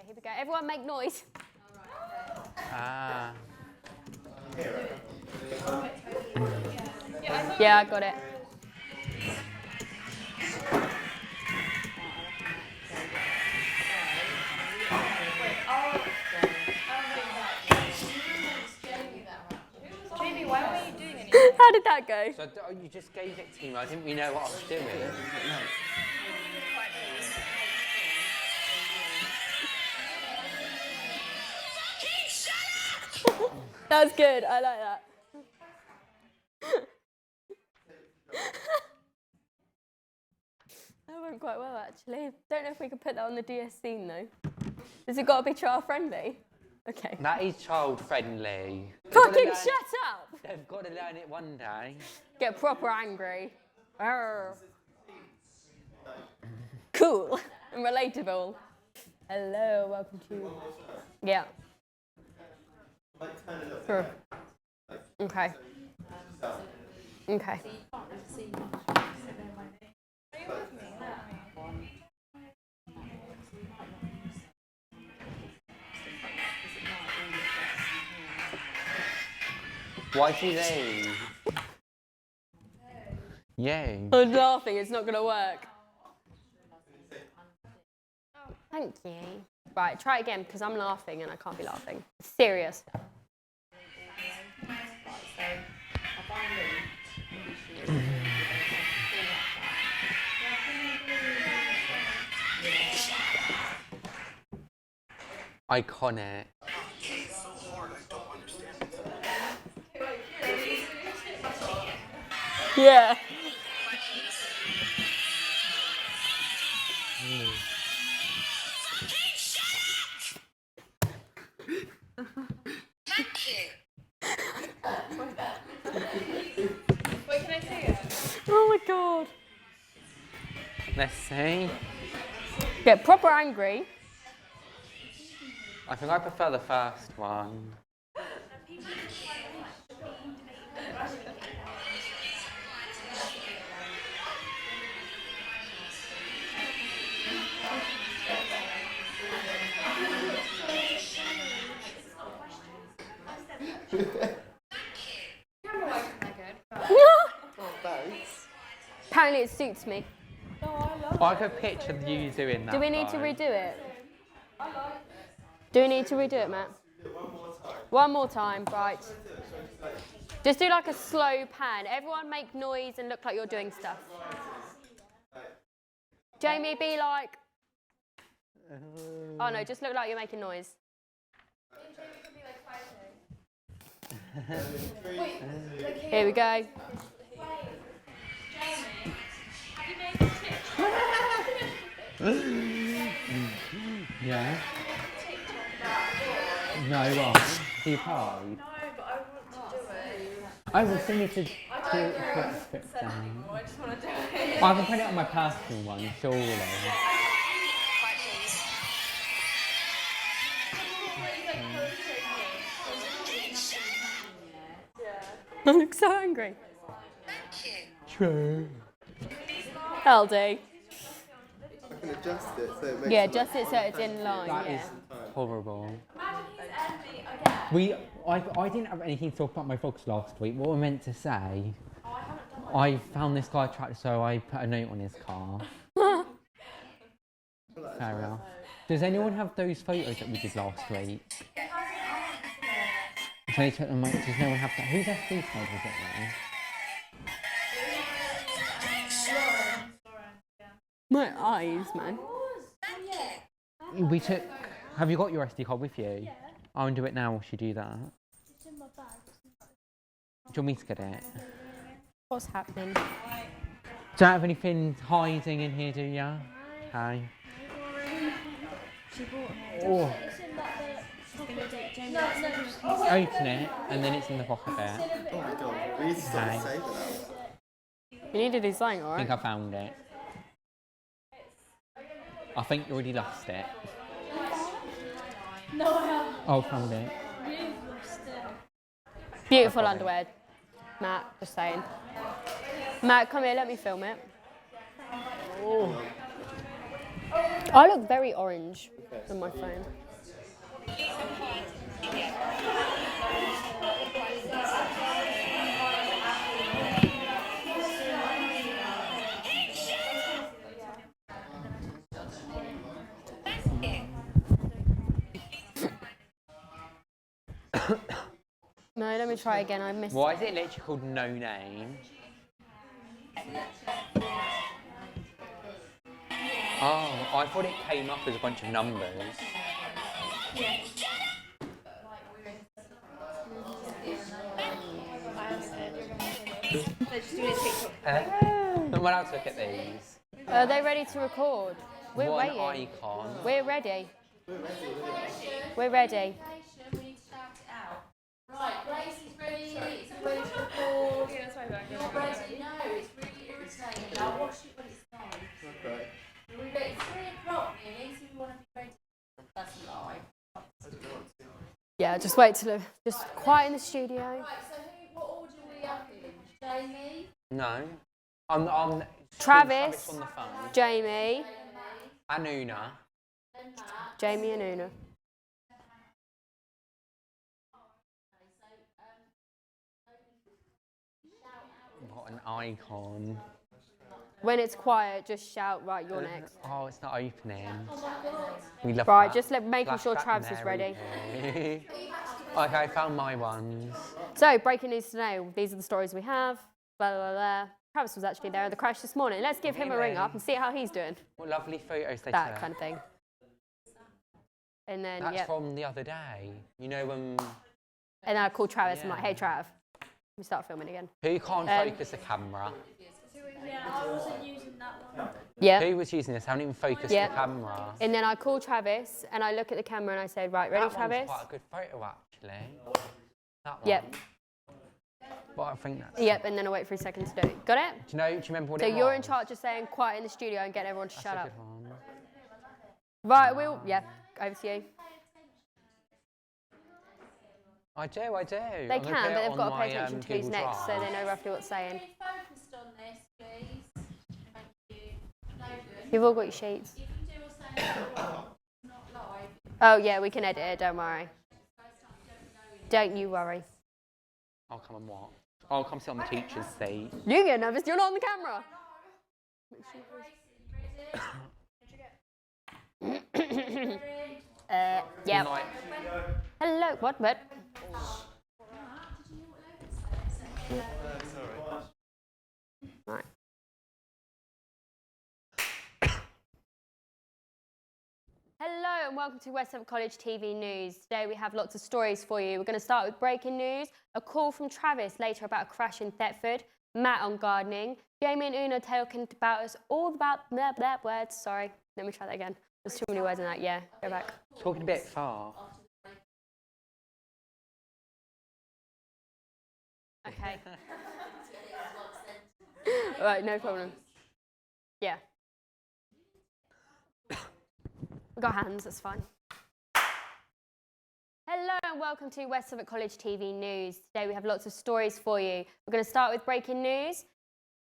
here we go. Everyone make noise. Ah. Yeah, I got it. Jamie, why were you doing anything? How did that go? So you just gave it to me. I didn't really know what I was doing. That's good. I like that. That went quite well, actually. Don't know if we could put that on the DS scene, though. Has it got to be child friendly? Okay. That is child friendly. Fucking shut up! They've got to learn it one day. Get proper angry. Arr. Cool and relatable. Hello, welcome to. Yeah. Sure. Okay. Okay. Why did you leave? Yeah. I'm laughing, it's not going to work. Thank you. Right, try it again because I'm laughing and I can't be laughing. It's serious. Iconic. Yeah. Thank you. Wait, can I see it? Oh my god. Let's see. Get proper angry. I think I prefer the first one. Apparently it suits me. I could picture you doing that. Do we need to though. redo it? Do we need to redo it, Matt? One more time, right. Just do like a slow pan. Everyone make noise and look like you're doing stuff. Jamie, be like... Oh no, just look like you're making noise. Here we go. Yeah. No, what? You paid? No, but I want to do it. I will still need to put the script down. I just want to do it. I can put it on my personal one, surely. I look so angry. True. LD. I can adjust it so it makes Yeah, it adjust it so it's in line, That yeah. is horrible. Imagine he's envy again. I didn't have anything to talk about my vlogs last week. What I meant to say, I found this guy attractive, so I put a note on his car. Fair enough. Does anyone have those photos that we did last week? So I took them, does no one have that? Whose SD card was it then? My eyes, man. We took. Have you got your SD card with you? Yeah. I'll do it now. While you do that. It's in my bag. Do you want me to get it? What's happening? Don't have anything hiding in here, do ya? Hi. She bought it. Oh. It's in that bit. Open it, and then it's in the pocket there. Oh my god, we need to start Okay. saving that. You need to do something, I alright? think I found it. I think you already lost it. No, I haven't. Oh, found it. You've lost it. Beautiful I've got it. underwear. Matt, just saying. Matt, come here, let me film it. Oh. I look very orange on my phone. No, let me try again. I missed Why it. is it literally called No Name? Oh, I thought it came up as a bunch of numbers. I'm allowed to look at these. Are they ready to record? We're One waiting. icon. We're ready. We're ready. Right, Grace is ready. It's ready to record. Yeah, that's why I'm You're ready. No, it's really irritating. I'll watch it when it's done. Okay. It's 3 o'clock nearly, so we want to be ready. That's live. Yeah, just wait till just quiet in the studio. Right, so what order are we up in? Jamie? No. I'm Travis, on the phone. Jamie, Anuna. And Matt. Jamie and Una. What an icon. When it's quiet, just shout, right, you're next. Oh, it's not opening. We love Right, that. just making sure Flashback Travis is ready. Mary. Okay, I found my ones. So, breaking news today. These are the stories we have. Blah, blah, blah. Travis was actually there at the crash this morning. Let's give him a ring up and see how he's doing. What lovely photos they That took. kind of thing. And then, That's yeah. from the other day. You know when... And then I called Travis. I'm Yeah. like, hey, Trav. We start filming again. Who can't focus the camera? Yeah, I wasn't using that one. Yeah. Who was using this? I haven't even focused Yeah. the camera. And then I called Travis and I look at the camera and I said, right, ready, That one's Travis? quite a good photo, actually. That one. Yep. But I think that's... Yep, and then I wait for a second to do it. Got it? Do you remember what So it was? you're in charge of saying quiet in the studio and getting everyone to That's shut a up. good one. Right, we'll, yeah, over to you. I do. They I'm can, gonna but put it they've on got to my, pay attention to who's Google next so Drive. they know roughly what's saying. Stay focused on this, please. Thank you. Logan, You've all got your sheets. if you do or say not live, Oh, yeah, we can edit it, don't worry. Don't you worry. I'll come and what? I'll come sit on the teacher's seat. You get nervous, you're not on the camera. Yeah. Like, Hello, what? Right. Hello and welcome to West Suffolk College TV News. Today we have lots of stories for you. We're going to start with breaking news, a call from Travis later about a crash in Thetford, Matt on gardening, Jamie and Una talking about us all about that words. Sorry, let me try that again. There's too many words in that. Yeah, go back. talking a bit far. Okay. All right, no problem. Yeah. We've got hands, that's fine. Hello and welcome to West Suffolk College TV News. Today we have lots of stories for you. We're going to start with breaking news.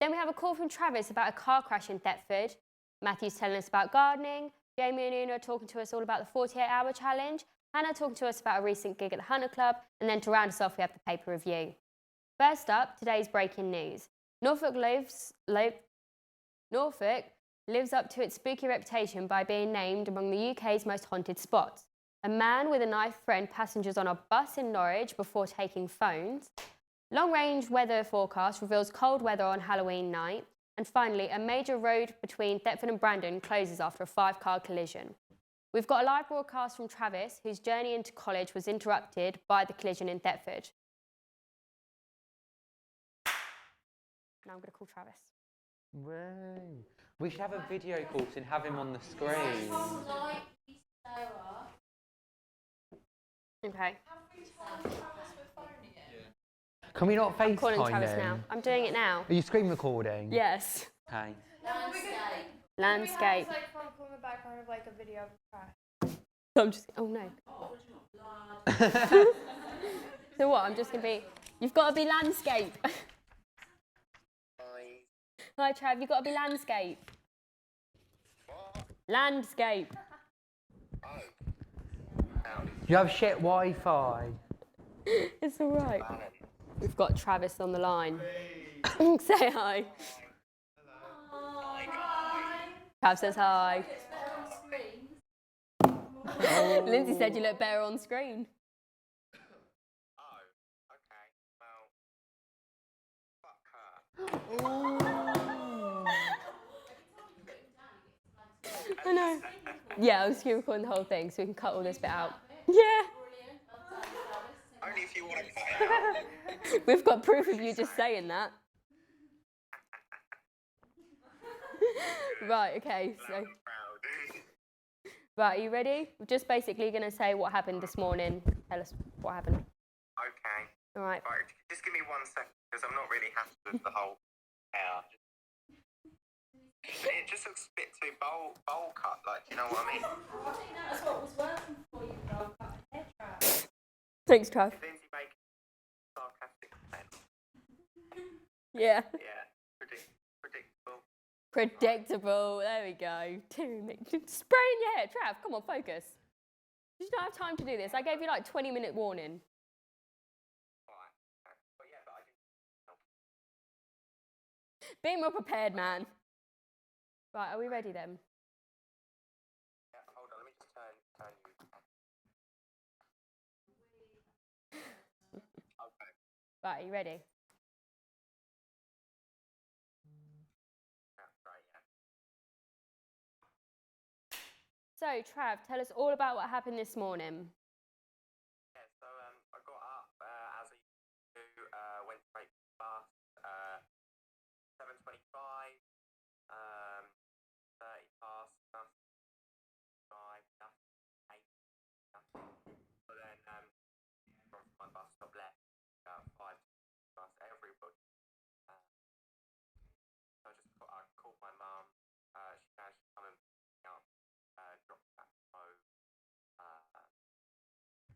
Then we have a call from Travis about a car crash in Thetford. Matthew's telling us about gardening. Jamie and Una are talking to us all about the 48-hour challenge. Hannah talking to us about a recent gig at the Hunter Club. And then to round us off, we have the paper review. First up, today's breaking news. Norfolk lives up to its spooky reputation by being named among the UK's most haunted spots. A man with a knife threatened passengers on a bus in Norwich before taking phones. Long-range weather forecast reveals cold weather on Halloween night. And finally, a major road between Thetford and Brandon closes after a 5-car collision. We've got a live broadcast from Travis, whose journey into college was interrupted by the collision in Thetford. Now I'm going to call Travis. Whoa. We should have a video call and have him on the screen. Okay. Can we not I'm calling FaceTime Travis him? now. I'm doing it now. Are you screen recording? Yes. Okay. Landscape. Like from the background of like a video of a crash. I'm just. Oh no. So what? I'm just gonna be. You've got to be landscape. Hi Trav. You've got to be landscape. Landscape. You have shit Wi-Fi. It's all right. We've got Travis on the line. Say hi. Trav says hi. Lindsay said you look better on screen. I know. Yeah, I was recording the whole thing so we can cut all this bit out. Yeah. Only if you want to cut it out. We've got proof of you just saying that. Right, okay, so. Right, are you ready? We're just basically going to say what happened this morning. Tell us what happened. Okay. All right. Right, just give me 1 second because I'm not really happy with the whole hair. It just looks a bit too bowl cut, like, you know what I mean? I think that's what was working for you, roll cut and hair trap. Thanks, Trav. Lindsay making sarcastic comments. Yeah. Yeah, predictable. Predictable. There we go. Spraying your hair. Trav, come on, focus. You don't have time to do this. I gave you like 20-minute warning. Alright. But yeah, but I didn't. Be more prepared, man. Right, are we ready then? Yeah, hold on, let me just turn you. Okay. Right, are you ready? Yeah, right, yeah. So, Trav, tell us all about what happened this morning. Yeah, so I got up as I used to, went to make the bus, 7:25, 30 past, nothing, 5, nothing, 8, nothing. But then from my bus stop left, 5 bus, everybody. So I called my mum, she managed to come and pick me up, drop me back home,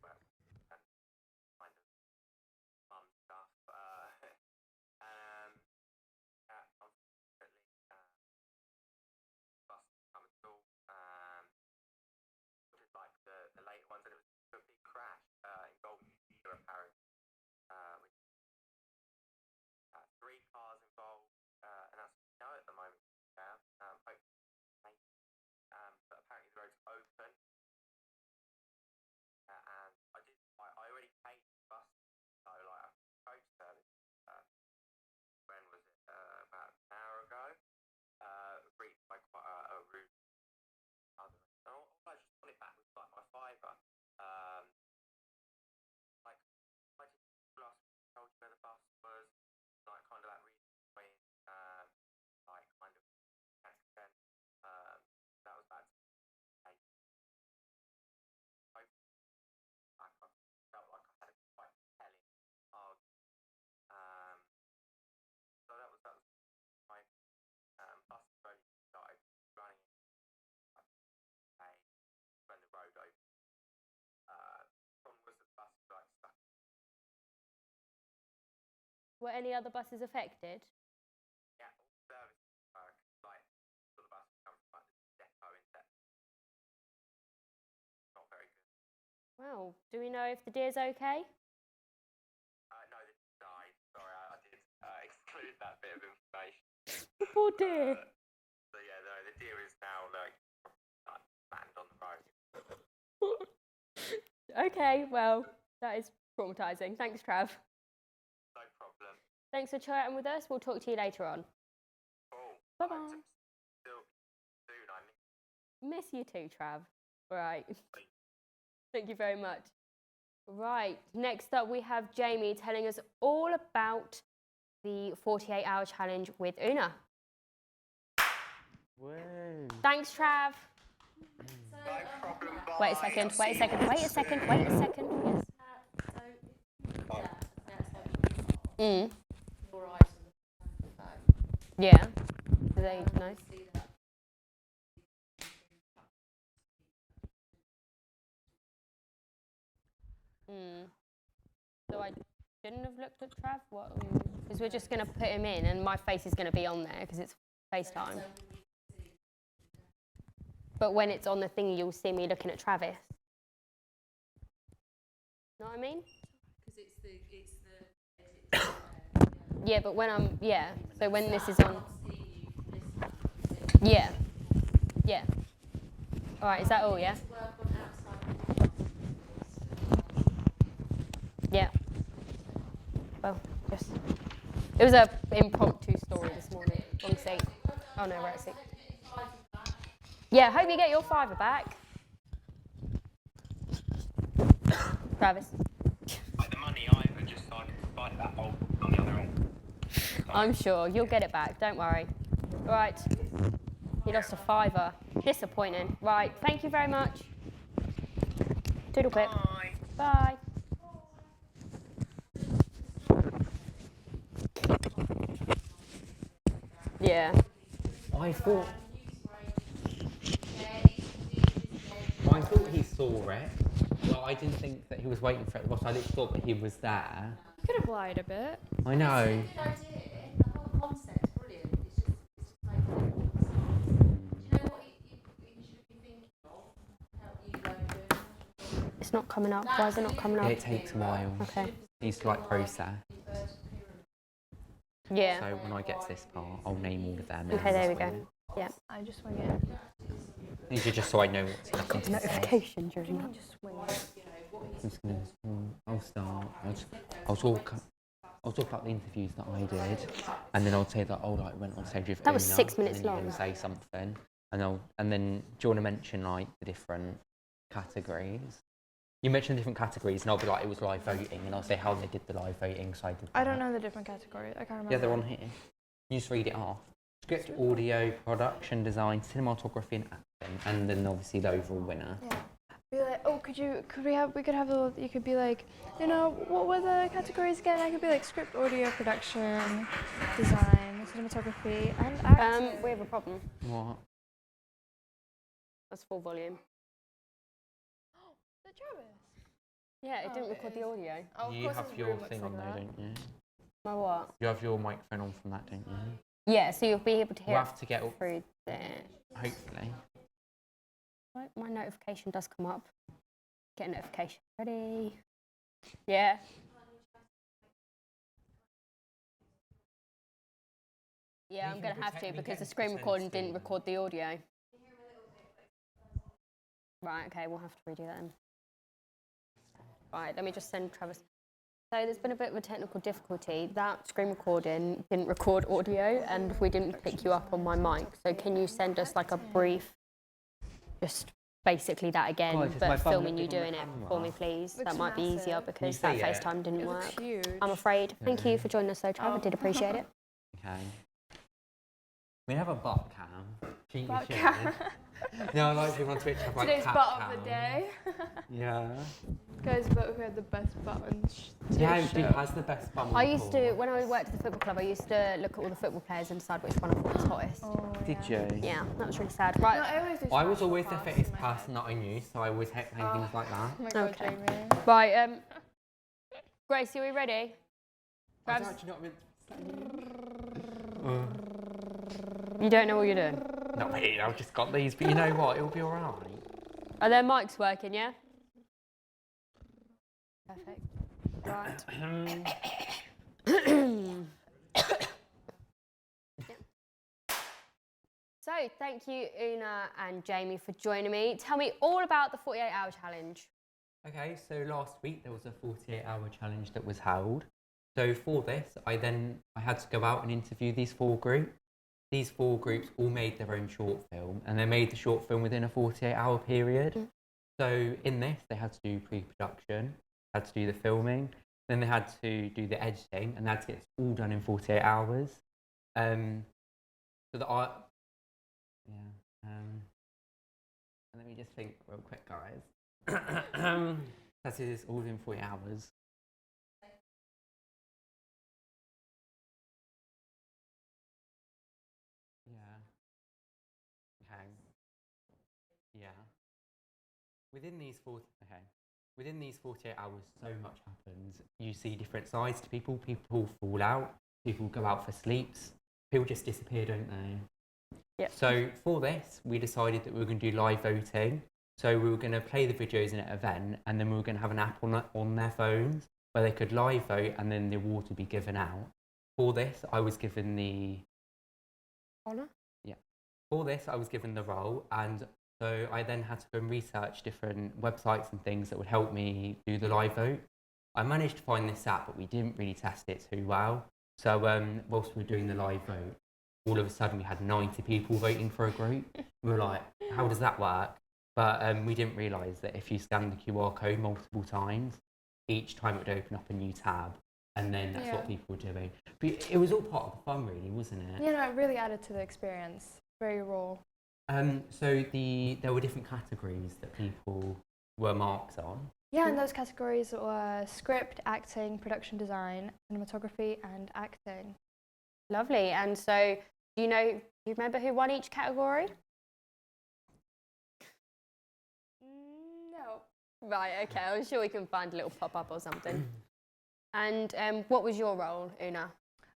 well, and kind of fun stuff. Yeah, unfortunately, bus didn't come at all. Which is like the later ones, and it was a big crash in Golden Peter, apparently. With 3 cars involved, and that's what we know at the moment. Hopefully, but apparently the road's open. And I already paid the bus, so like I coach service. When was it? About an hour ago. Reached by quite a rude other. So I just put it back with like my fiver. Like I did last week, told you where the bus was, like kind of that reason between like kind of accent. That was bad. I felt like I had a quite telling argument. So that was my bus only started running when the road opened. Problem was the bus was like stuck. Were any other buses affected? Yeah, all service like all the buses come from like the depot in that. Not very good. Wow. Do we know if the deer's okay? No, they died. Sorry, I did exclude that bit of information. The poor deer. So yeah, no, the deer is now like banned on the road. Okay, well, that is traumatising. Thanks, Trav. No problem. Thanks for chatting with us. We'll talk to you later on. Cool. Bye-bye. Still soon, I Miss you too, Trav. Right. Thank you very much. Right, next up we have Jamie telling us all about the 48-hour challenge with Una. Woo. Thanks, Trav. No problem. Wait a second, wait a second, wait a second, wait a second. Yes. Your eyes on the phone. Yeah. They nice. See that. So I shouldn't have looked at Trav? What? Because we're just going to put him in and my face is going to be on there because it's FaceTime. But when it's on the thingy, you'll see me looking at Travis. Know what I mean? Because it's the Yeah, but when I'm, yeah. So when this is I on, can't see you listening. yeah. Yeah. All right, is that all, yeah? Work on outside. Yeah. Well, just, it was a impromptu story this morning. Wrong seat. Oh no, right seat. Yeah, hope you get your fiver back. Travis. Like the money I just so I can fight that old on the other end. I'm sure you'll get it back, don't worry. Right. You lost a fiver. Disappointing. Right, thank you very much. Toodle pip. Bye. Bye. Yeah. I thought he saw it. Well, I didn't think that he was waiting for it at the bottom. I just thought that he was there. You could have lied a bit. I know. Good idea. The whole concept's brilliant. It's just like, do you know what you should be thinking of? Help you like doing. It's not coming up. Why is it not coming up? It takes a while. Okay. It needs to like process. Yeah. So when I get to this part, I'll name all of them. Okay, there we go. Yeah. I just wing it. These are just so I know what's happening. to say. Notification during that. Just wing it. I'm just gonna. I'll start. I'll talk about the interviews that I did, and then I'll say that I went on stage with That was Una, 6 minutes and then long. You're gonna say something, and then do you want to mention like the different categories? You mentioned different categories, and I'll be like, it was live voting, and I'll say how they did the live voting. So I did. I don't that. know the different categories. I can't remember. Yeah, they're on here. You just read it off. Script, audio, production, design, cinematography, and acting, and then obviously the overall winner. Yeah. Be like, oh, we could have a, you could be like, you know, what were the categories again? I could be like script, audio, production, design, cinematography, and acting. We have a problem. What? That's full volume. The Travis. Yeah, it Oh, didn't it record the is. audio. Oh, of You course have his your room looks thing like on there, that. don't you? My what? You have your microphone on from that, don't you? Yeah, so you'll be able to hear We'll it have to get up, through there. hopefully. Right, my notification does come up. Get a notification ready. Yeah. Yeah, I'm can going to have to pretend- we because the can screen pretend recording screen. didn't record the audio. Right, okay, we'll have to redo that then. Right, let me just send Travis. So there's been a bit of a technical difficulty. That screen recording didn't record audio and we didn't pick you up on my mic. So can you send us like a brief, just basically that again, God, is my but phone filming you looking on doing the it camera? for me, please? Looks That might be easier massive. because Can that you see it? FaceTime didn't It work. looks huge. I'm afraid. Thank you for joining us though, Trav. I did appreciate it. Okay. We have a butt cam. Cheeky Butt shit. cam. No, I like people on Twitch have like Today's cat butt cam. of the day. Yeah. Guys, but who had the best butt on Yeah, today's who show? has the best bum on I the used to, court? when I worked at the football club, I used to look at all the football players and decide which one I thought was hottest. Oh, Did yeah. you? Yeah, that was really sad. No, Right. I always do I was Smash always the Pass fittest in my head. person that I knew, so I always hate playing things like that. Oh my god, Okay. Jamie. Right, Gracie, are we ready? I Grabs- don't actually not meant You don't know what you're doing. Not really, I've just got these, but you know what, it'll be alright. Are their mics working, yeah? Perfect. Right. So, thank you, Una and Jamie, for joining me. Tell me all about the 48-hour challenge. Okay, so last week there was a 48-hour challenge that was held. So for this, I had to go out and interview these 4 groups. These 4 groups all made their own short film, and they made the short film within a 48-hour period. Mm. So in this, they had to do pre-production, had to do the filming, then they had to do the editing, and they had to get it all done in 48 hours. So the art, yeah. Let me just think real quick, guys. That's it, it's all within 40 hours. Yeah. Okay. Yeah. Within these 48 hours, so much happens. You see different sides to people. People fall out. People go out for sleeps. People just disappear, don't they? Yep. So for this, we decided that we were going to do live voting. So we were going to play the videos in an event, and then we were going to have an app on their phones where they could live vote, and then the award would be given out. For this, I was given the Honour? For this, I was given the role, and so I then had to go and research different websites and things that would help me do the live vote. I managed to find this app, but we didn't really test it too well. So whilst we were doing the live vote, all of a sudden we had 90 people voting for a group. We were like, how does that work? But we didn't realise that if you scan the QR code multiple times, each time it would open up a new tab, and then that's what people were doing. But it was all part of the fun, really, wasn't it? You know, it really added to the experience. Very raw. So there were different categories that people were marked on. Yeah, and those categories were script, acting, production design, cinematography, and acting. Lovely. And so, do you remember who won each category? No. Right, okay. I'm sure we can find a little pop-up or something. And what was your role, Una?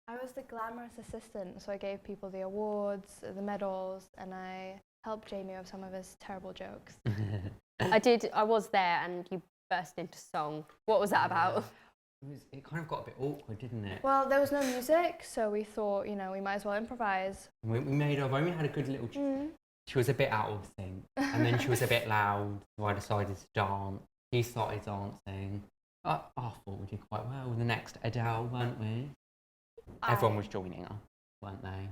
I was the glamorous assistant, so I gave people the awards, the medals, and I helped Jamie with some of his terrible jokes. I was there, and you burst into song. What was that about? It kind of got a bit awkward, didn't it? Well, there was no music, so we thought, you know, we might as well improvise. We made our own. We had a good little... She was a bit out of sync, and then she was a bit loud, so I decided to dance. She started dancing. I thought we did quite well. The next Adele, weren't we? Everyone was joining us, weren't they?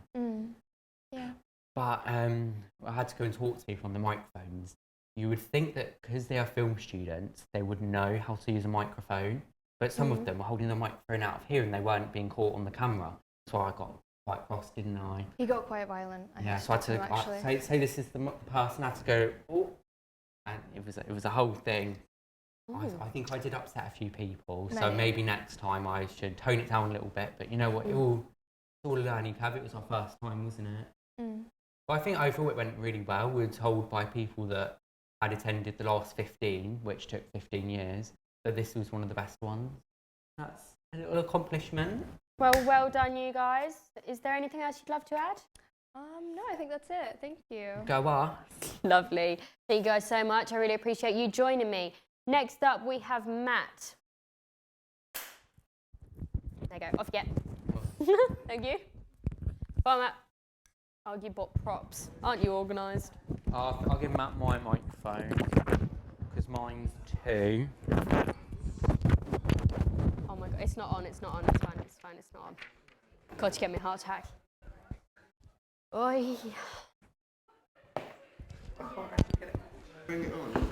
Yeah. But I had to go and talk to people on the microphones. You would think that because they are film students, they would know how to use a microphone. But some of them were holding the microphone out of here and they weren't being caught on the camera. So I got quite cross, didn't I? He got quite violent. So I had to say this is the person. I had to go, oh, and it was a whole thing. I think I did upset a few people, so maybe next time I should tone it down a little bit. But you know what? It's all a learning curve. It was our first time, wasn't it? But I think overall it went really well. We were told by people that had attended the last 15, which took 15 years, that this was one of the best ones. That's a little accomplishment. Well done, you guys. Is there anything else you'd love to add? No, I think that's it. Thank you. Go us. Lovely. Thank you guys so much. I really appreciate you joining me. Next up, we have Matt. There you go. Off you get. Thank you. Bye, Matt. Oh, you bought props. Aren't you organised? I'll give Matt my microphone, because mine's 2. Oh my God, it's not on, it's not on, it's fine, it's not on. God, you get me a heart attack. Oi. Bring it on.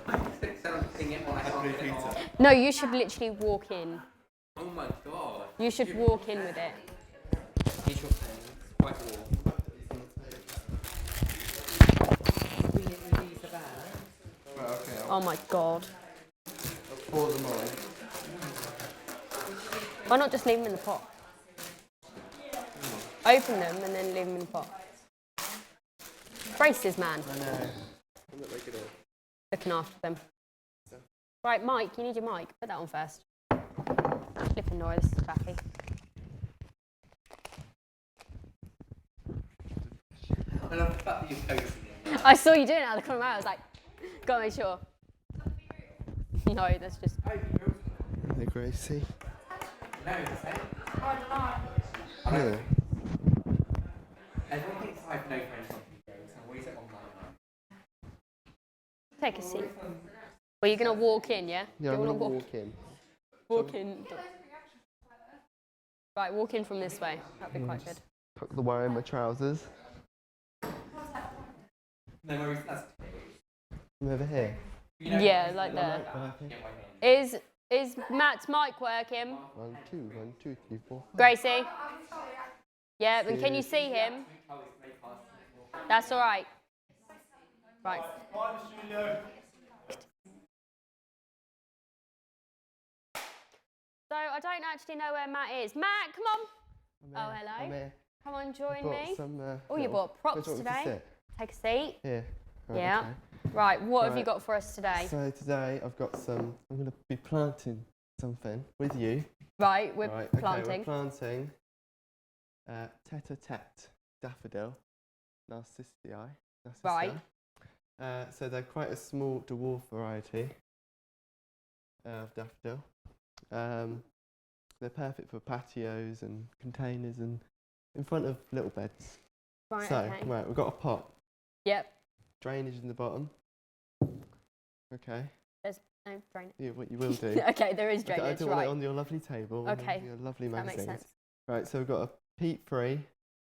No, you should literally walk in. Oh my God. You should walk in with it. Here's your thing. It's quite warm. Right, okay, Oh my God. I'll pour them on. Why not just leave them in the pot? Open them and then leave them in the pot. Braces, man. I know. I'm not making it. Looking after them. Right, Mike, you need your mic. Put that on first. Flipping noise, this is crappy. I love the fact that you're coaxing it. I saw you doing it out of the corner of my eye. I was like, gotta make sure. No, that's just. Hey, Gracie. No, is it? Yeah. Everyone thinks I have no friends on videos. I'm always on my own. Take a seat. Well, you're gonna walk in, yeah? Yeah, You I'm wanna gonna walk in. Walk in. Right, walk in from this way. That'd be quite good. Tuck the wire in my trousers. No worries, that's I'm over here. Yeah, like there. Okay. Is Matt's mic working? 1, 2, 1, 2, 3, 4. Gracie? Yeah, and can you see him? That's all right. Right. So I don't actually know where Matt is. Matt, come on. Oh, hello. I'm here. Come on, I join bought me. some, Oh, you little- bought props Where do you want me to today. sit? Take a seat. Here. Right, Yeah. okay. Right, what have you Right. got for us today? So today I've got some. I'm going to be planting something with you. Right, we're right, planting. Okay, we're planting tete-a-tete daffodil. Narcissi. Right. So they're quite a small dwarf variety of daffodil. They're perfect for patios and containers and in front of little beds. Right, So, okay. right, we've got a pot. Yep. Drainage in the bottom. Okay. No, drain it. Yeah, what you will do. Okay, there is Okay, I drainage, don't want right. it on your lovely table. Okay, And your lovely that makes magazines. sense. Right, so we've got a peat-free,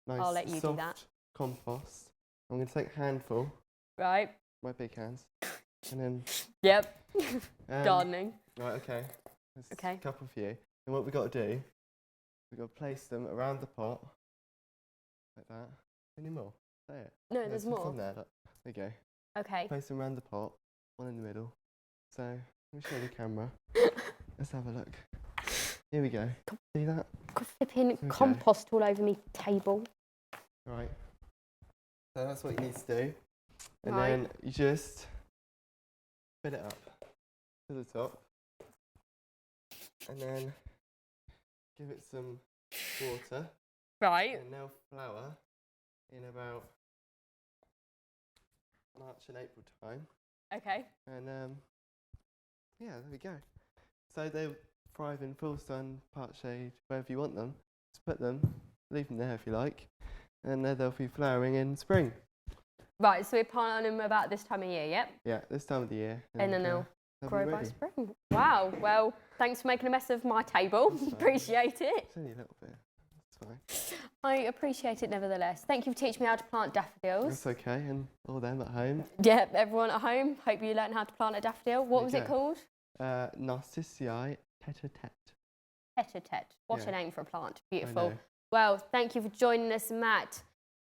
nice I'll let you do soft that. compost. I'm going to take a handful, Right. my big hands, and then Yep. gardening. Gardening. Right, okay. There's Okay. a couple for you. And what we've got to do, we've got to place them around the pot, like that. Any more? Say it. No, there's some more. on there. Look. There you go. Okay. Place them around the pot, one in the middle. So, let me show the camera. Let's have a look. Here we go. See that? Got flipping Okay. compost all over me table. Right. So that's what you need to do. And Right. then you just fill it up to the top. And then give it some water. Right. And they'll flower in about March and April time. Okay. And yeah, there we go. So they'll thrive in full sun, part shade, wherever you want them. Just put them, leave them there if you like, and they'll be flowering in spring. Right, so we're planting them about this time of year, yep? Yeah, this time of the year. And then they'll be grow by ready. spring. Wow, well, thanks for making a mess of my table. That's fine. Appreciate it. It's only a little bit. It's fine. I appreciate it nevertheless. Thank you for teaching me how to plant daffodils. That's okay, and all them at home. Yep, everyone at home, hope you learned how to plant a daffodil. What There was you it go. called? Narcissi tete-a-tete. Tete-a-tete. What Yeah. a name for a plant. I Beautiful. know. Well, thank you for joining us, Matt.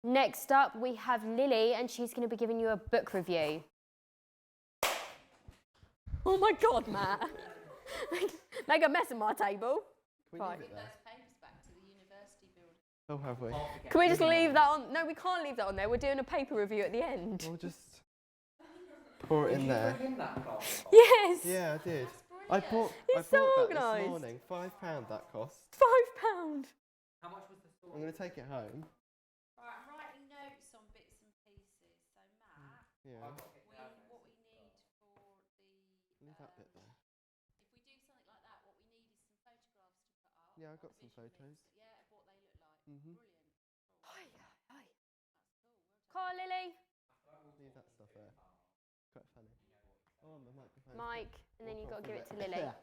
Next up, we have Lily, and she's going to be giving you a book review. Oh my God, Matt. Make a mess of my table. Can we Right. leave it there? Those papers back to the university building. Oh, have we? Can we just leave that on? No, we can't leave that on there. We're doing a paper review at the end. We'll just pour it in there. Yes. Yeah, I did. I bought It's so that this organised. morning. £5 that cost. £5. How much was the store? I'm going to take it home. Right, I'm writing notes on bits and pieces. So Matt, Yeah. what we need for the Leave that bit there. if we do something like that, what we need is some photographs to put up. Yeah, I've got like some visual photos. links, yeah, of what they look like. Mhm. Brilliant. Hi, hi. That's cool. Well Come on, Lily. Leave that stuff there. Quite funny. Oh, my microphone. Mike, and then you've got to give it to Lily. done.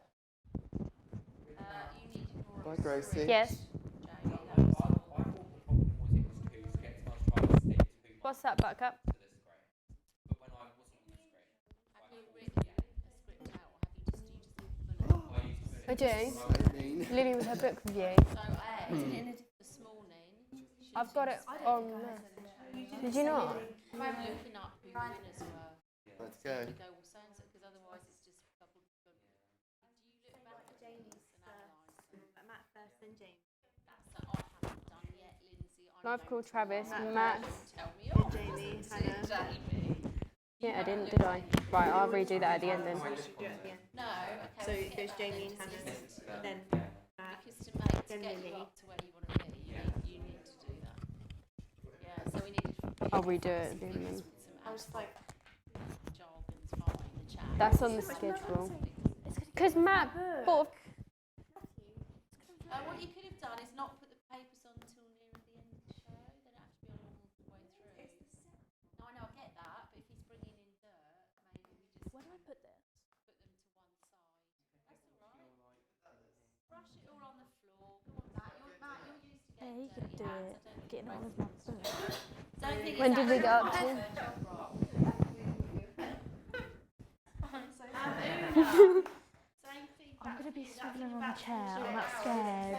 You needed more Bye, of a Gracie. script, Yes. Jamie, that was all. I thought the problem was it was too sketchy. I was trying to stick too much What's that, Buttercup? to the script. But when I wasn't on the script, Have you written a script out, or have you just used bullet? I used to I put it do. So mean. Lily with her book review. So this morning, I've got it on there. Did you not? I'm looking up who the winners were. Let's So go. you go all sense, because otherwise it's just a couple. Do you look back at Jamie's and analyse them? Matt first, then James. So I haven't done yet, Lindsay. I've called Travis, Matt. Matt. Tell me off. Jamie, Is it Jamie? Yeah, I didn't, did I? Right, I'll redo that at the end then. Do it at the end. No, okay. So we'll it get goes that Jamie then, and because Hannah, then Matt. Because to then get you Lily. up to where you want to be, you need to do that. Yeah, so we needed. I'll redo it at the end then. I was like, Jargon's fine, the chat. That's on the schedule. Because Matt bought. What you could have done is not put the papers on until near the end of the show. They don't have to be on all the way through. No, I know, I get that, but if he's bringing in dirt, maybe we just where do I put this? put them to one side. That's all right. Brush it all on the floor. Go on, Matt. You're used to Yeah, getting he could dirty do hands. it. I don't think Getting it you're on with ready. my book. Don't think When it's did we get up actually to? a job, Rob. Same feedback I'm gonna be for you. swiveling on the chair. I'm not scared.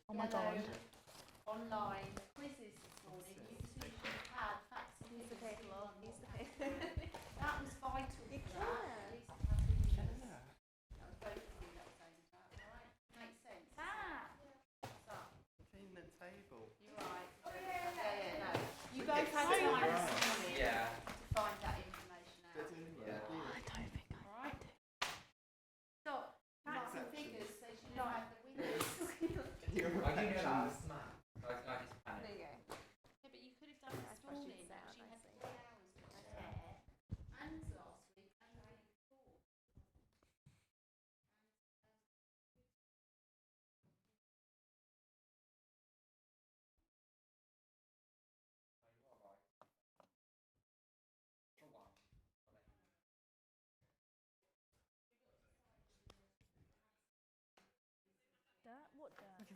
Oh my god. Online quizzes this morning. You two should have had facts and figures for one. That was vital for that. At least it had figures. That was both of you that was aimed at, alright? Makes sense. What's up? Clean the table. You're right. Yeah, no. You both had time this morning to find that information out. I don't think I Alright? Stop. Facts and figures so you don't have the winners. I didn't know that was Matt. I just panicked. Yeah, but you could have done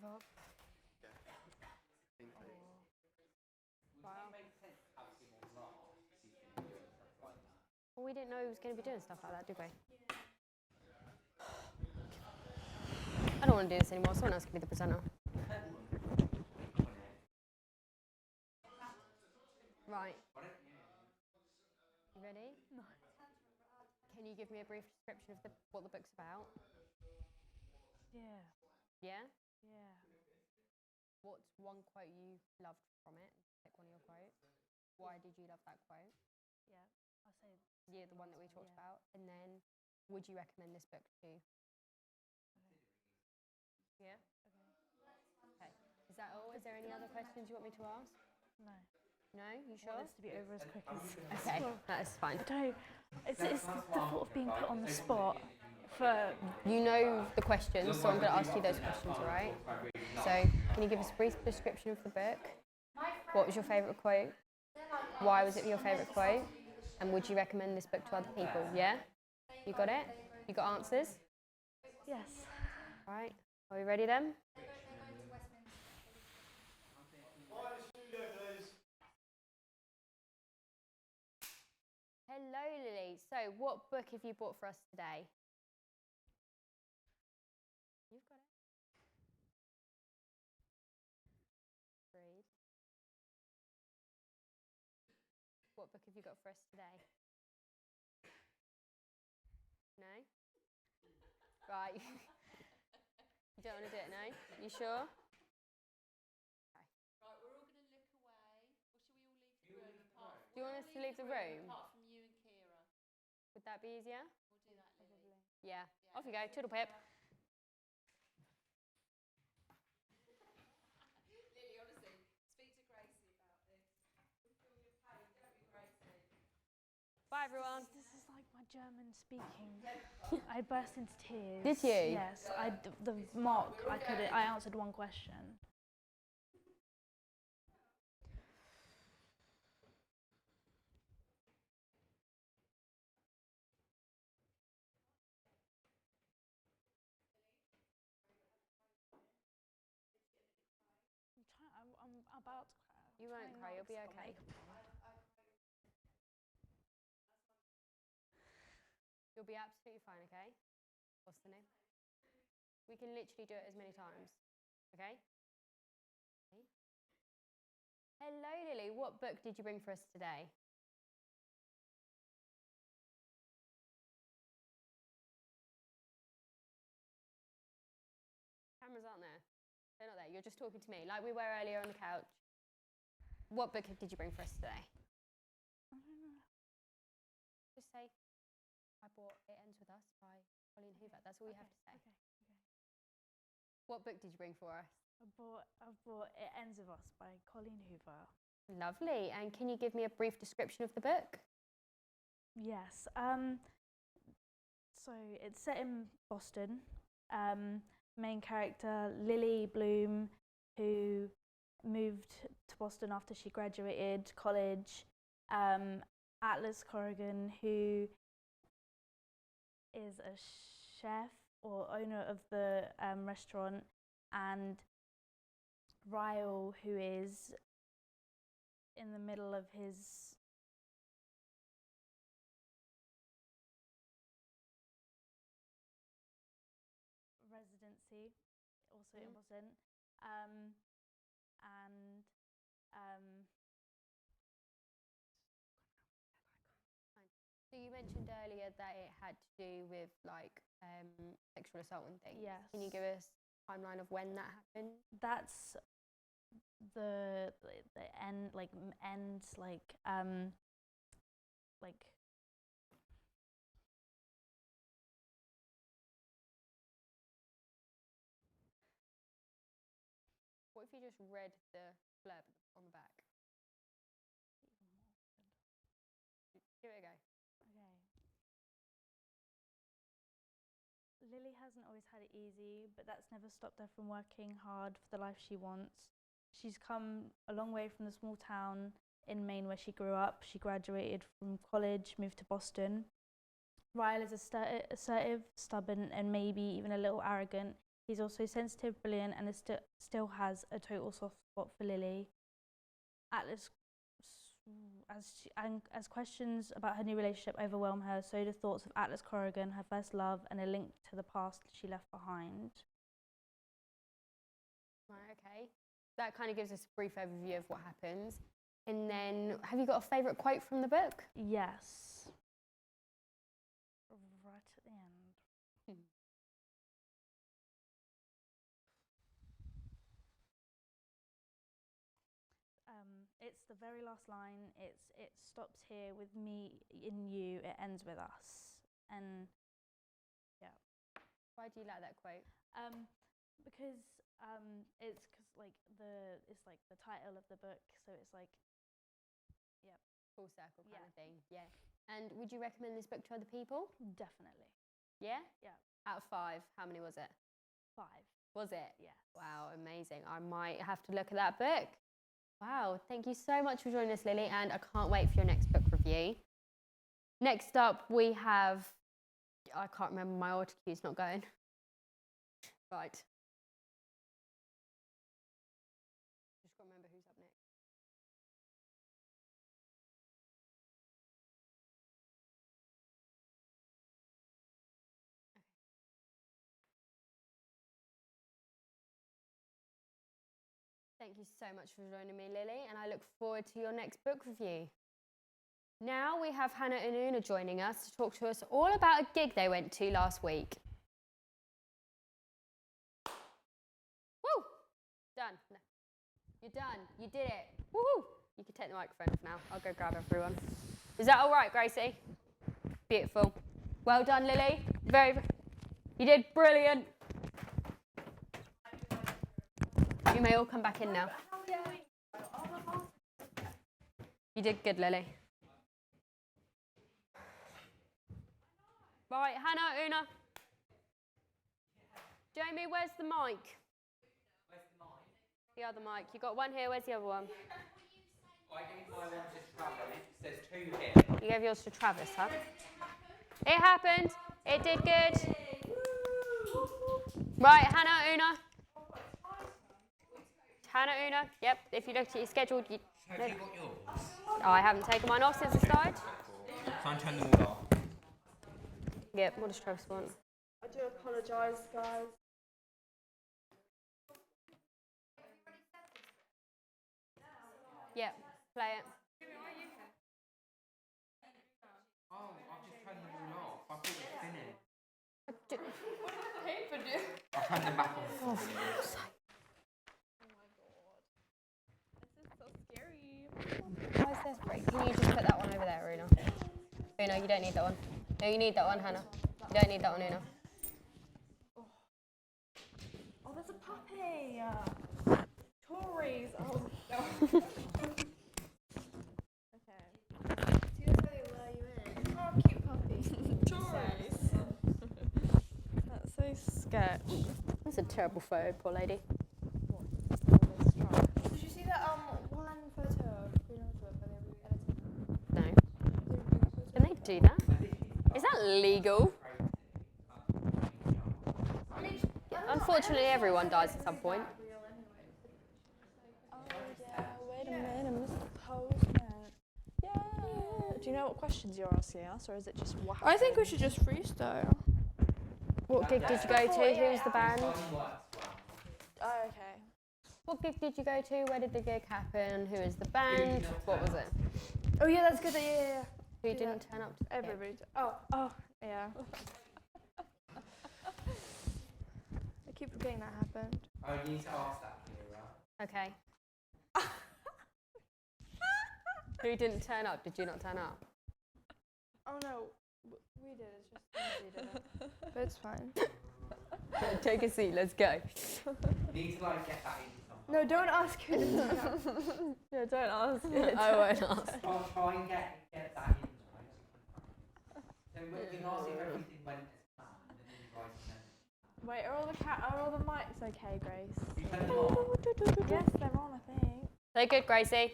up. Wow. Well, we didn't know he was going to be doing stuff like that, did we? I don't want to do this anymore. Someone else can be the presenter. Right. You ready? No. Can you give me a brief description of what the book's about? Yeah. Yeah? Yeah. What's one quote you loved from it? Pick one of your quotes. Why did you love that quote? Yeah. I'll say. Yeah, the one that we talked Yeah. about. And then, would you recommend this book to? Yeah? Okay. Is that all? Is there any other questions you want me to ask? No. No? You I sure? want this to be over as quick as Okay, possible. that is fine. I don't. It's the thought of being put on the spot for. You know the questions, so I'm going to ask you those questions, all right? So, can you give us a brief description of the book? What was your favourite quote? Why was it your favourite quote? And would you recommend this book to other people? Yeah? You got it? You got answers? Yes. All right. Are we ready then? Hello, Lily. So, what book have you bought for us today? You've got it. Read. What book have you got for us today? No? Right. You don't want to do it, no? You sure? Right, we're all going to look away. Or shall we all leave the room? Do you want us to leave the room? Apart from you and Kira. Would that be easier? We'll do that, Lily. Yeah. Off you go. Toodle pip. Lily, honestly, speak to Gracie about this. We feel your pain, don't we, Gracie? Bye, everyone. This is like my German speaking. I burst into tears. Did you? Yes. The mock. I answered one question. I'm about to cry. You won't Trying cry. not You'll be to stop okay. makeup on. You'll be absolutely fine, okay? What's the name? We can literally do it as many times, okay? Okay. Hello, Lily. What book did you bring for us today? Cameras aren't there. They're not there. You're just talking to me, like we were earlier on the couch. What book did you bring for us today? I don't know. Just say, I bought It Ends With Us by Colleen Hoover. That's all you have to say. Okay. What book did you bring for us? I bought It Ends With Us by Colleen Hoover. Lovely. And can you give me a brief description of the book? Yes. So it's set in Boston. Main character Lily Bloom, who moved to Boston after she graduated college. Atlas Corrigan, who is a chef or owner of the restaurant, and Ryle, who is in the middle of his residency, also in Boston, So you mentioned earlier that it had to do with like sexual assault and things. Yes. Can you give us a timeline of when that happened? That's the end, like What if you just read the blurb on the back? Give it a go. Okay. Lily hasn't always had it easy, but that's never stopped her from working hard for the life she wants. She's come a long way from the small town in Maine where she grew up. She graduated from college, moved to Boston. Ryle is assertive, stubborn, and maybe even a little arrogant. He's also sensitive, brilliant, and is still has a total soft spot for Lily. Atlas, as questions about her new relationship overwhelm her, so do thoughts of Atlas Corrigan, her first love, and a link to the past she left behind. Right, okay. That kind of gives us a brief overview of what happens. And then, have you got a favourite quote from the book? Yes. Right at the end. It's the very last line. It stops here with me in you. It ends with us. And yeah. Why do you like that quote? Because it's like the title of the book, so it's like, yeah. Full circle kind Yeah. of thing, yeah. And would you recommend this book to other people? Definitely. Yeah? Yeah. Out of 5, how many was it? 5. Was it? Yes. Wow, amazing. I might have to look at that book. Wow, thank you so much for joining us, Lily, and I can't wait for your next book review. Next up, we have, I can't remember, my auto cue's not going. Right. Just got to remember who's up next. Thank you so much for joining me, Lily, and I look forward to your next book review. Now we have Hannah and Una joining us to talk to us all about a gig they went to last week. Woo! Done. No. You're done. You did it. Woohoo! You can take the microphone off now. I'll go grab everyone. Is that all right, Gracie? Beautiful. Well done, Lily. You did brilliant. You may all come back in now. You did good, Lily. Right, Hannah, Una. Jamie, where's the mic? Where's the mic? The other mic. You got one here, where's the other one? I gave my one to Travis. There's 2 here. You gave yours to Travis, huh? It happened. It did good. Right, Hannah, Una. Hannah, Una. Yep, if you looked at your schedule, you... Have you got yours? Oh, I haven't taken mine off since the start. Try and turn them all off. Yep, what does Travis want? I do apologise, guys. Yep, play it. Oh, I've just turned them all off. I thought it was finished. I'll turn them back on. Oh my god. This is so scary. Why is this break? Can you just put that one over there, Una? Una, you don't need that one. No, you need that one, Hannah. You don't need that one, Una. Oh, there's a puppy. Tories. Oh, no. Okay. Seriously, where are you in? Oh, cute puppy. Tories. That's so sketch. That's a terrible photo, poor lady. Did you see that one photo of Queen Elizabeth where they were editing? No. Can they do that? Is that legal? Unfortunately, everyone dies at some point. Oh yeah, wait a minute, Mr. Postman. Yeah. Do you know what questions you're asking us, or is it just what? I think we should just freestyle. What gig did you go to? Who was the band? Oh, okay. What gig did you go to? Where did the gig happen? Who is the band? What was it? Oh yeah, that's good. Yeah. Who Yeah. didn't turn up to the gig? Everybody. Oh, yeah. I keep forgetting that happened. Oh, you need to ask that, Kira. Okay. Who didn't turn up? Did you not turn up? Oh no, we did. It's just we did it. But it's fine. Take a seat, let's go. You need to like get that in somehow. No, don't ask who didn't turn up. Yeah, don't ask. I won't ask. I'll try and get that in. Right? So we can ask if everything went as planned, and then you guys can. Wait, are all the mics okay, Grace? You turn them on. Yes, they're on. I think. So good, Gracie.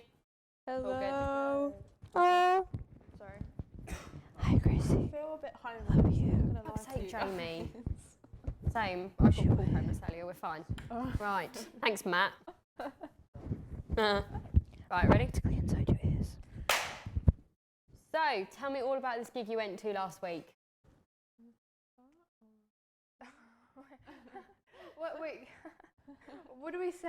Hello. Oh. Sorry. Hi, Gracie. I feel a bit home. Love you. Fuck's sake, Jamie. Same. I've got Paul Earlier. We're fine. Right. Thanks, Matt. Right, ready? Inside your ears. So, tell me all about this gig you went to last week. Wait. What do we say?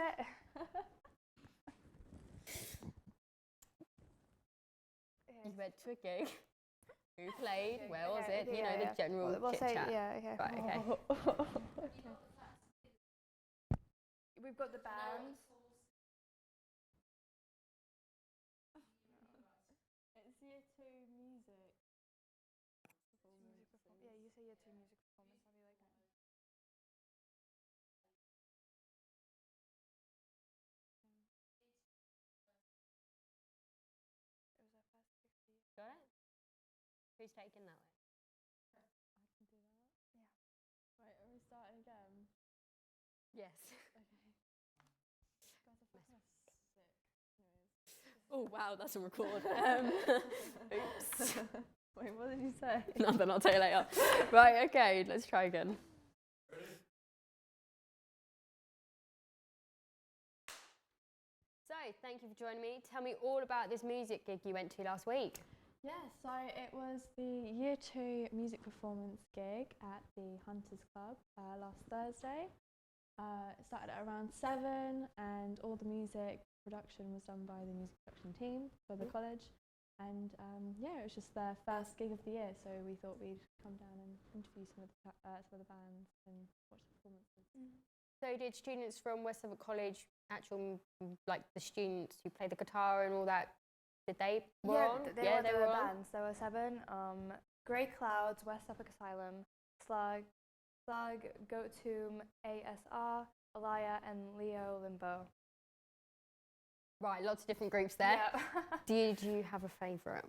You went to a gig. Who played? Where was Okay, it? You know, yeah, the yeah. general We'll chit say, chat. yeah, okay. Right, okay. We've got the bands. It's year 2 music. Yeah, you say year 2 music performance. I'll be like, Got it? Who's taking that way? Right, are we starting again? Yes. Guys, I feel kind of sick. Anyways. Oh, wow, that's a record. Oops. Wait, what did you say? Nothing, I'll tell you later. Right, okay, let's try again. So, thank you for joining me. Tell me all about this music gig you went to last week. Yeah, so it was the year 2 music performance gig at the Hunters Club last Thursday. It started at around 7 and all the music production was done by the music production team for the college. And yeah, it was just their first gig of the year, so we thought we'd come down and interview some of the bands and watch the performances. So, did students from West Suffolk College, like the students who play the guitar and all that, did they were on? They were bands. There were 7. Grey Clouds, West Suffolk Asylum, Slug, Goat Tomb, ASR, Alaya, and Leo Limbo. Right, lots of different groups there. Yeah. Did you have a favourite?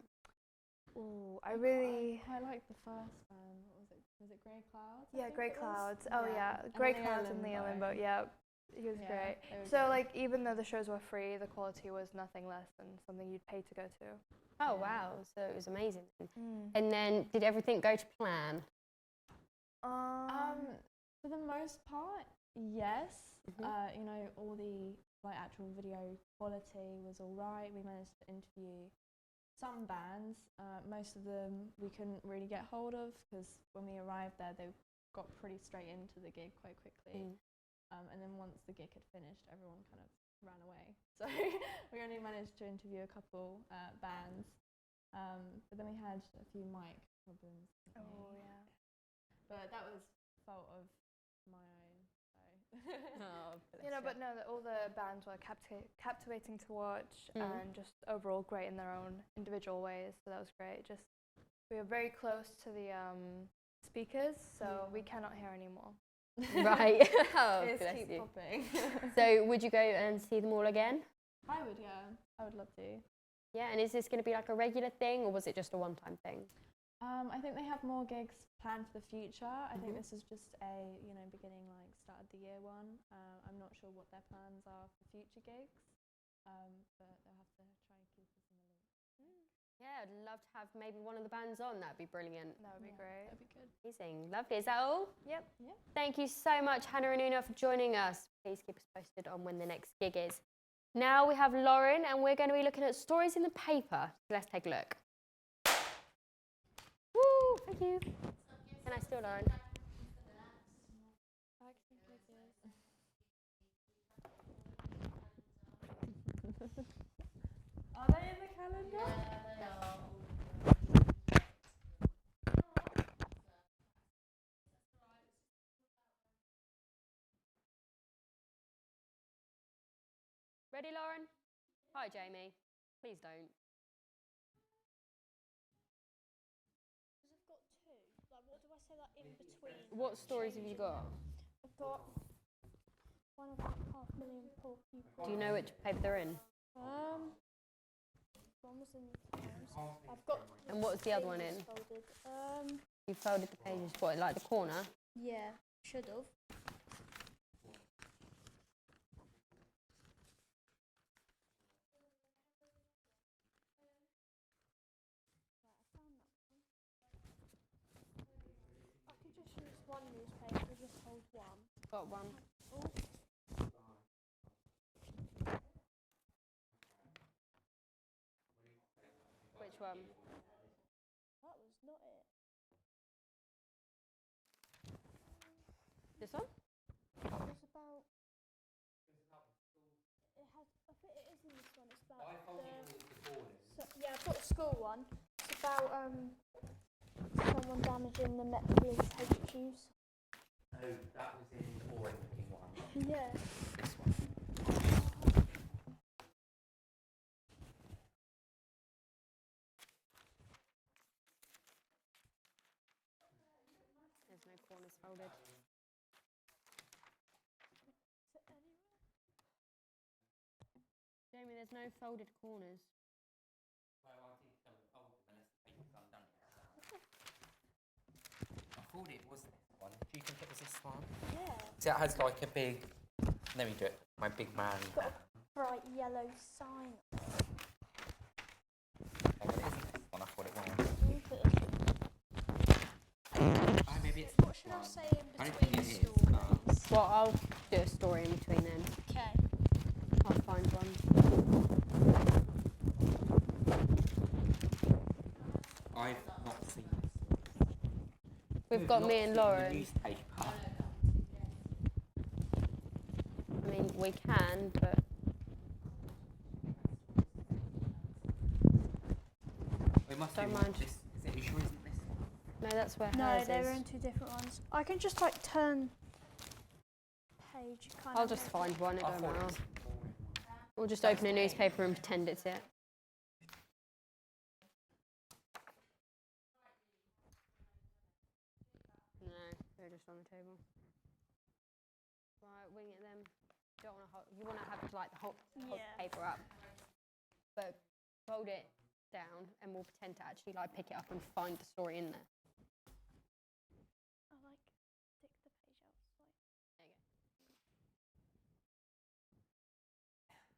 Ooh, I liked the first band. What was it? Was it Grey Clouds? I Yeah, think Grey it was? Clouds. Oh yeah, And Grey Leo Clouds and Leo Limbo. Limbo. Yeah, he was Yeah, great. they were So good. like, even though the shows were free, the quality was nothing less than something you'd pay to go to. Oh, wow, so it was amazing. And then, did everything go to plan? For the most part, yes. Mhm. You know, all the actual video quality was all right. We managed to interview some bands. Most of them we couldn't really get hold of because when we arrived there, they got pretty straight into the gig quite quickly. And then once the gig had finished, everyone kind of ran away. So we only managed to interview a couple bands. But then we had a few mic problems. didn't we? Oh yeah. But that was fault of my own. So. Oh, bless You know, you. but no, all the bands were captivating to watch and just overall great in their own individual ways. So that was great. Just we were very close to the speakers, so we cannot hear anymore. Right. Oh, Ears bless keep you. popping. So, would you go and see them all again? I would, yeah. I would love to. Yeah, and is this going to be like a regular thing, or was it just a one-time thing? I think they have more gigs planned for the future. I think this is just a, beginning, start of the year one. I'm not sure what their plans are for future gigs, but they'll have to try and keep us in the loop. Yeah, I'd love to have maybe one of the bands on. That'd be brilliant. That would be great. That'd be good. Amazing. Lovely. Is that all? Yep. Yep. Thank you so much, Hannah and Una, for joining us. Please keep us posted on when the next gig is. Now we have Lauren, and we're going to be looking at stories in the paper. So let's take a look. Woo! Thank you. Can I steal, Lauren? Are they in the calendar? Ready, Lauren? Hi, Jamie. Please don't. I've got 2. Like, what do I say, like, in between? What stories have you got? I've got one about 500,000 poor people. Do you know which paper they're in? One was in the Times. I've got. And what's the other one in? pages folded. You folded the pages, what, like the corner? Yeah, should have. I could just use one newspaper, just hold Got one. Which one? That was not it. This one? It was about. It has. I think it is in this one. It's about yeah, I've got the school one. It's about someone damaging the Met Police HQs. Oh, that was in the boring looking one. Yeah. This one. There's no corners folded. Jamie, there's no folded corners. Well, I didn't tell the folder unless the paper's undone it. I thought it was this one. Do you think it was this one? Yeah. So it has like a big. Let me do it. My big man. Got a bright yellow sign. Oh, well, it isn't this one. I thought it was. Oh, maybe it's What this should I one. say in I don't think between it is. stories? Well, I'll do a story in between then. Okay. I'll find one. I've not seen this. We've got not me and seen the Lauren. newspaper. I mean, we can, but It must Don't be mind. this. Is it? You sure isn't this one? no, that's where No, hers they is. were in two different ones. I can just like turn page kind I'll of. just find one, it I don't thought it matter. was the boring one. We'll just open a newspaper and pretend it's it. No, they're just on the table. Right, wing it then. Don't want to hold, you want to have like the whole Yeah. paper up, but fold it down, and we'll pretend to actually like pick it up and find the story in there. I like stick the page out slightly. There you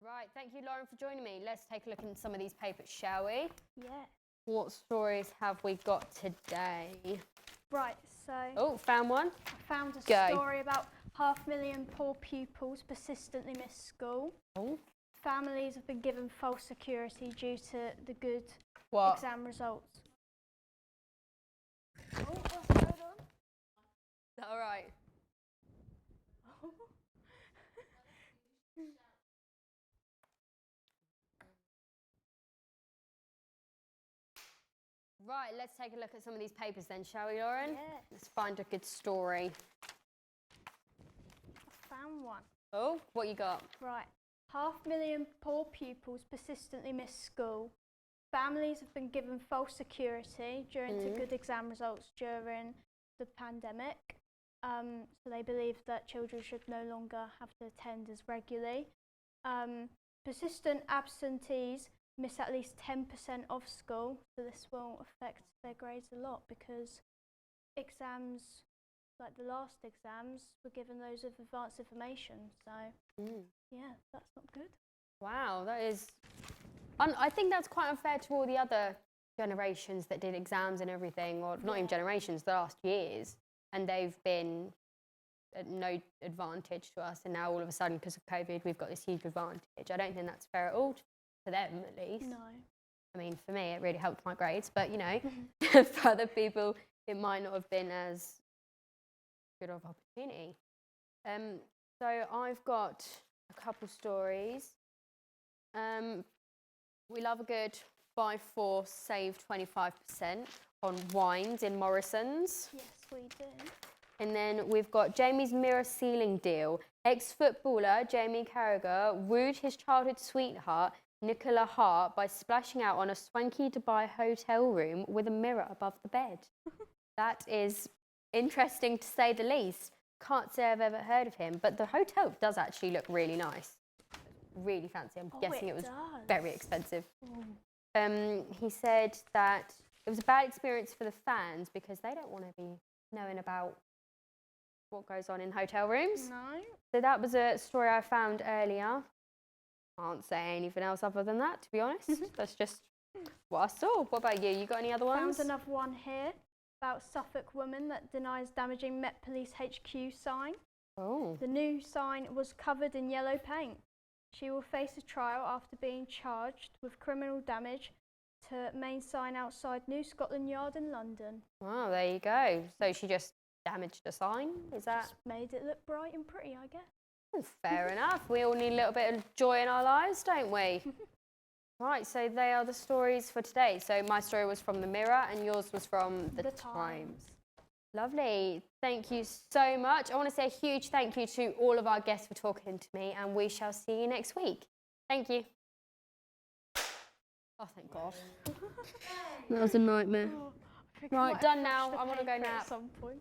go. Right, thank you, Lauren, for joining me. Let's take a look at some of these papers, shall we? Yeah. What stories have we got today? Right, so Oh, found one. I found a Go. story about 500,000 poor pupils persistently miss school. Oh, Families have been given false security due to the good what? exam results. Oh, hold on. Is that all right? Right, let's take a look at some of these papers then, shall we, Lauren? Yeah, Let's find a good story. I found one. Oh, what you got? Right. 500,000 poor pupils persistently miss school. Families have been given false security during to good exam results during the pandemic. So they believe that children should no longer have to attend as regularly. Persistent absentees miss at least 10% of school, so this will affect their grades a lot because exams, like the last exams, were given those of advanced information. So yeah, that's not good. Wow, that is... I think that's quite unfair to all the other generations that did exams and everything, or not even generations, the last years, and they've been at no advantage to us, and now all of a sudden, because of COVID, we've got this huge advantage. I don't think that's fair at all to them, at least. No. I mean, for me, it really helped my grades, but, you know, for other people, it might not have been as good of opportunity. So I've got a couple stories. We love a good 5-4 save 25% on wines in Morrison's. Yes, we do. And then we've got Jamie's mirror ceiling deal. Ex-footballer Jamie Carragher wooed his childhood sweetheart Nicola Hart by splashing out on a swanky Dubai hotel room with a mirror above the bed. That is interesting to say the least. Can't say I've ever heard of him, but the hotel does actually look really nice. Really fancy. I'm guessing it was very expensive. He said that it was a bad experience for the fans because they don't want to be knowing about what goes on in hotel rooms. No. So that was a story I found earlier. Can't say anything else other than that, to be honest. That's just what I saw. What about you? You got any other ones? Found another one here. about Suffolk woman that denies damaging Met Police HQ sign. Oh. The new sign was covered in yellow paint. She will face a trial after being charged with criminal damage to main sign outside New Scotland Yard in London. Wow, there you go. So she just damaged a sign? Is that? Just made it look bright and pretty, I guess. Oh, fair enough. We all need a little bit of joy in our lives, don't we? Right, so they are the stories for today. So my story was from the Mirror and yours was from the Times. Lovely. Thank you so much. I want to say a huge thank you to all of our guests for talking to me, and we shall see you next week. Thank you. Oh, thank God. That was a nightmare. Right, done now. I want to go nap. At some point.